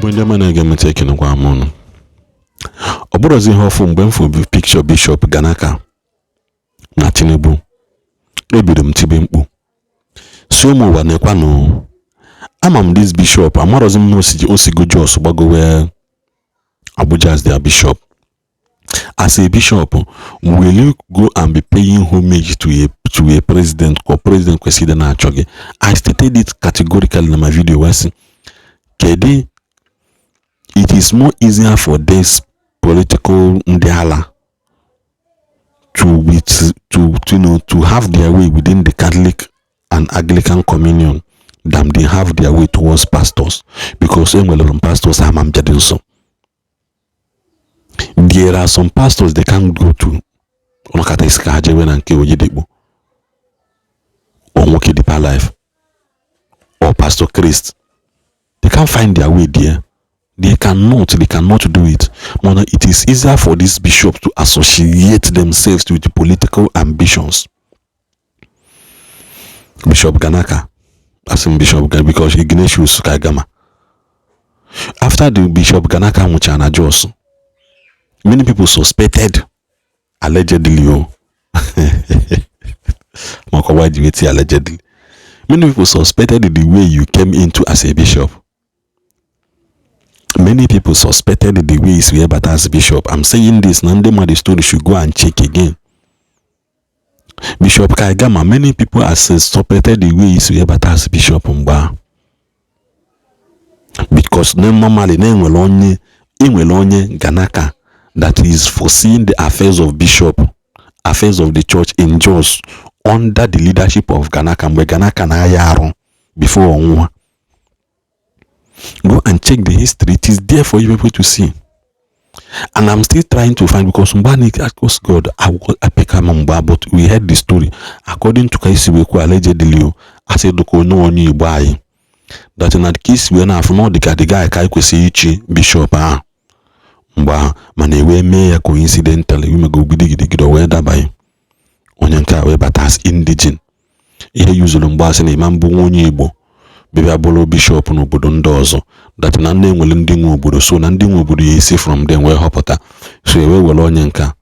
Igbo ndị ọma na-ege ntị ekenekwa m unu. Ọ bụrụzi ihe ọfụ mgbe m fụ picture Bishop Ganaka na Tinubu, ebido m tibe mkpu so ụmụ ụwa na-ekwanụ ama m this bishop, amarozi m na osigo Jos gbagowe Abuja as their bishop. As a bishop, will you go and be paying homage to a president or president kwesịrị na-achọ gị? I stated it categorically in my video where Kedi, it is more easier for this political ndiala to have their way within the Catholic and Anglican communion than they have their way towards pastors, because pastors are mamjadinso. There are some pastors they can't go to or Nwoke Deeper Life or Pastor Christ. They can't find their way there. They cannot do it. It is easier for these bishops to associate themselves with the political ambitions. Bishop Ganaka, as in Bishop Ganaka, because Ignatius Kagama. After the Bishop Ganaka Muchana Jos, many people suspected, allegedly, allegedly, many people suspected the way you came into as a bishop. Many people suspected the way you were but as bishop. I'm saying this, Nandema the story should go and check again. Bishop Kagama, many people have suspected the way you were but as bishop Mba. Because normally only Ganaka that is foreseeing the affairs of bishop, affairs of the church in Jos under the leadership of Ganaka, where Ganaka na Yaron before Onwa. Go and check the history. It is there for you people to see. And I'm still trying to find, because Mbani asked God, I pick a Mamba, but we heard the story. According to Kaisiweku allegedly, I said, no one buy that in that case we have not the guy Kaikwesi bishop. Mba manewe me coincidentally we may go gidi weather by onyanka we but as indigene. Ihe usually mbasa na imambu onye Igbo bebe abolo bishop n'obodo ndị ọzọ that na ndị nwere ndị nwe obodo, so na ndị nwe obodo ya isi from them wee họpụta, so we were onye nka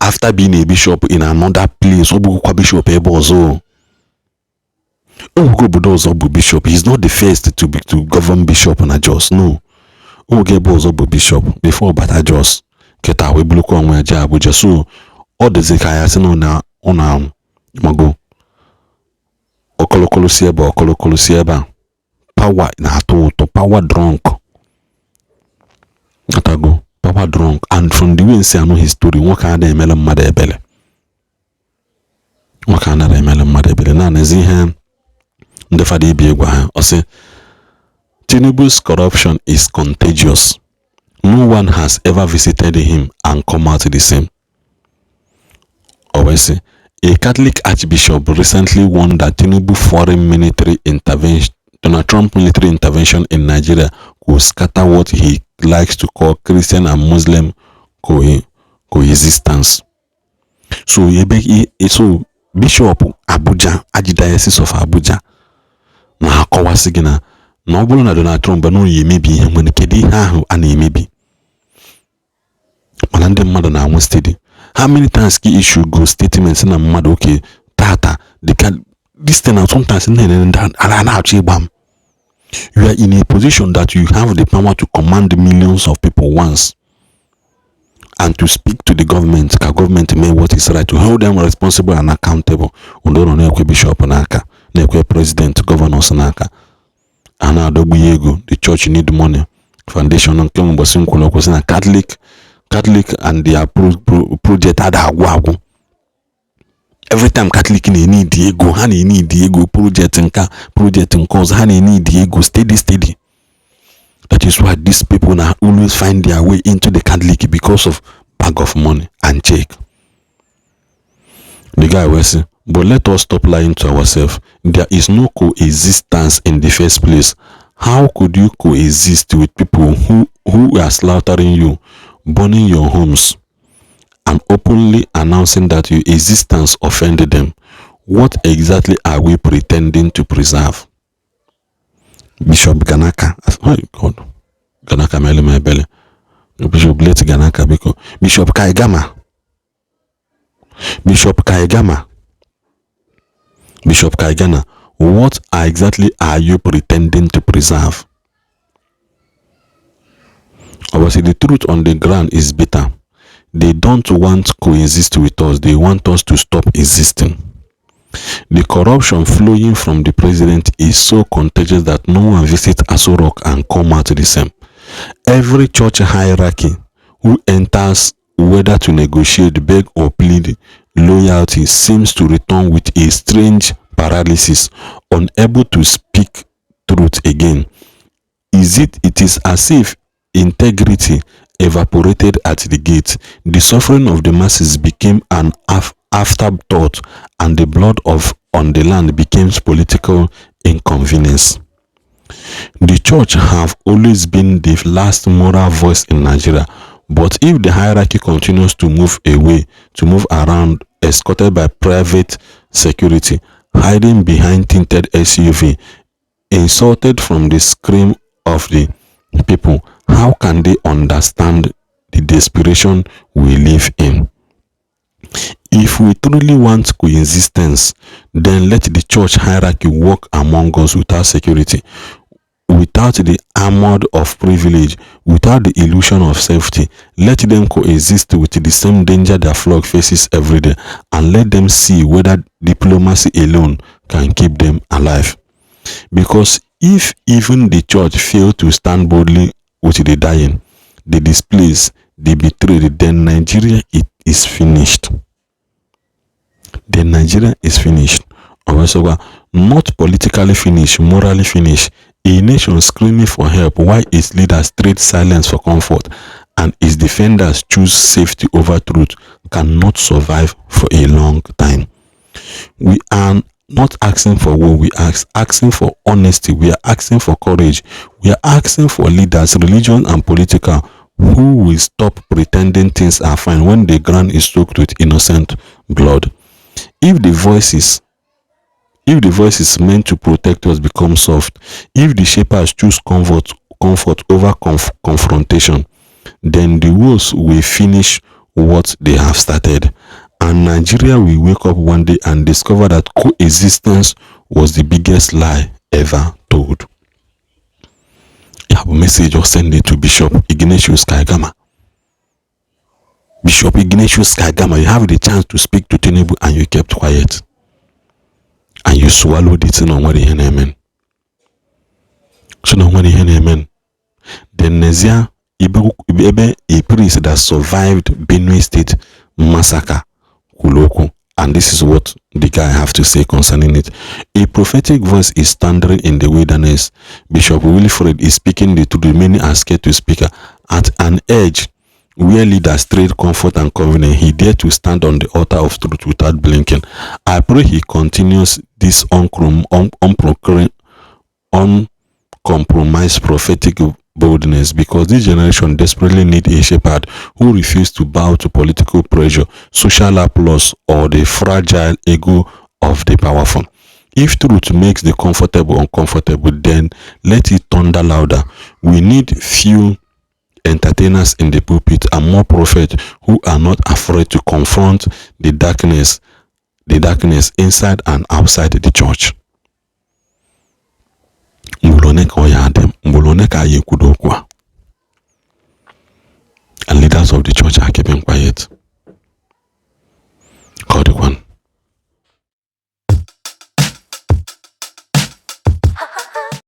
after being a bishop in another place obugukwa bishop ebe ọzọ obodo ọzọ bụ bishop. He's not the first to govern bishop na Jos, no. Ugebo ọzọ bụ bishop before bata Jos keta we bloko onwe aja Abuja, so all the zekaya si na ona mago okolokolo si ebe power na atụ power drunk atago power drunk. And from the way nsi ano history nwoke a na-emele mmadụ ebele na nezi ihe ndị fada ibi egwa ha ọsị Tinubu's corruption is contagious. No one has ever visited him and come out the same. Always say, a Catholic archbishop recently warned that Tinubu foreign military intervention, Donald Trump military intervention in Nigeria could scatter what he likes to call Christian and Muslim coexistence. So Bishop Abuja, Archdiocese of Abuja, na hakowasigina. Na ọbụrụ na Donald Trump no yemebi ihe nwere kedu ihe ahụ a na-emebi mana ndị mmadụ na-anwụ steady. How many times ki issue go statements na mmadụ okay tata this thing, and sometimes na-achọ ịgba m. You are in a position that you have the power to command millions of people once and to speak to the government, ka government may what is right, to hold them responsible and accountable. Undoro na-ekwe bishop n'aka, na-ekwe president, governors n'aka. The church need money. Foundation on Catholic and their project had every time Catholic need the ego, honey need the ego project and cause honey need the ego steady. That is why these people now always find their way into the Catholic because of bag of money and check. The guy was saying, but let us stop lying to ourselves. There is no coexistence in the first place. How could you coexist with people who are slaughtering you, burning your homes, and openly announcing that your existence offended them? What exactly are we pretending to preserve? Bishop Ganaka. Oh God. Ganaka mele my belly. Bishop late Ganaka because Bishop Kaigama. Bishop Kaigama. Bishop Kaigana. What exactly are you pretending to preserve? Obviously, the truth on the ground is bitter. They don't want to coexist with us. They want us to stop existing. The corruption flowing from the president is so contagious that no one visits Aso Rock and come out the same. Every church hierarchy who enters, whether to negotiate, beg or plead loyalty, seems to return with a strange paralysis, unable to speak truth again. It is as if integrity evaporated at the gate. The suffering of the masses became an afterthought, and the blood on the land became political inconvenience. The church have always been the last moral voice in Nigeria, but if the hierarchy continues to move around, escorted by private security, hiding behind tinted SUV, insulted from the scream of the people, how can they understand the desperation we live in? If we truly want coexistence, then let the church hierarchy walk among us without security, without the armor of privilege, without the illusion of safety. Let them coexist with the same danger their flock faces every day, and let them see whether diplomacy alone can keep them alive. Because if even the church fail to stand boldly with the dying, the displaced, the betrayed, then Nigeria is finished. Then Nigeria is finished. Also, not politically finished, morally finished. A nation screaming for help while its leaders trade silence for comfort and its defenders choose safety over truth cannot survive for a long time. We are not asking for war, we are asking for honesty, we are asking for courage, we are asking for leaders, religion and political, who will stop pretending things are fine when the ground is soaked with innocent blood. If the voices meant to protect us become soft, if the shepherds choose comfort over confrontation, then the wolves will finish what they have started. And Nigeria will wake up one day and discover that coexistence was the biggest lie ever told. I have a message or send it to Bishop Ignatius Kaigama. Bishop Ignatius Kaigama, you have the chance to speak to Tinubu and you kept quiet. And you swallowed it in on what the amen. So no what the amen. Then Nezia Ibebe, a priest that survived Benue State massacre, Kuloko, and this is what the guy have to say concerning it. A prophetic voice is thundering in the wilderness. Bishop Wilfred is speaking the truth, many are scared to speak. At an edge where leaders trade comfort and convenience, he dared to stand on the altar of truth without blinking. I pray he continues this uncompromised prophetic boldness, because this generation desperately need a shepherd who refuses to bow to political pressure, social applause, or the fragile ego of the powerful. If truth makes the comfortable uncomfortable, then let it thunder louder. We need few entertainers in the pulpit and more prophets who are not afraid to confront the darkness inside and outside the church. And leaders of the church are keeping quiet.